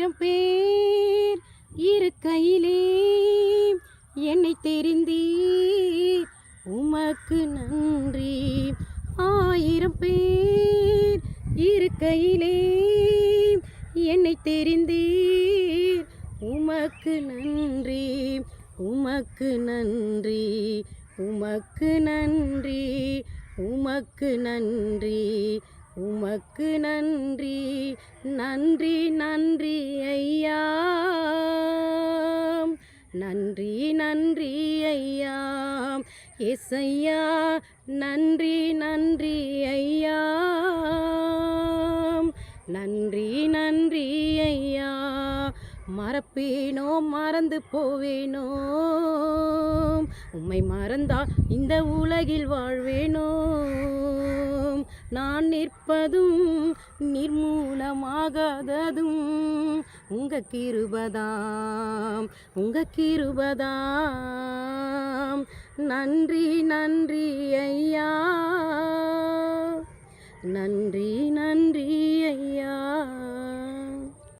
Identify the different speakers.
Speaker 1: ஆயிரம் பேர் இருக்கையிலே என்னை தெரிந்தீர், உமக்கு நன்றி. ஆயிரம் பேர் இருக்கையிலே என்னை தெரிந்தீர், உமக்கு நன்றி, உமக்கு நன்றி, உமக்கு நன்றி, உமக்கு நன்றி, உமக்கு நன்றி. நன்றி நன்றி ஐயா, நன்றி நன்றி ஐயா, ஏசையா. நன்றி நன்றி ஐயா, நன்றி நன்றி ஐயா. மறப்பேனோ மறந்து போவேனோ, உம்மை மறந்தால் இந்த உலகில் வாழ்வேனோ. நான் நிற்பதும் நிர்மூலமாகாததும் உங்க கிருபதாம், உங்க கிருபதாம். நன்றி நன்றி ஐயா, நன்றி நன்றி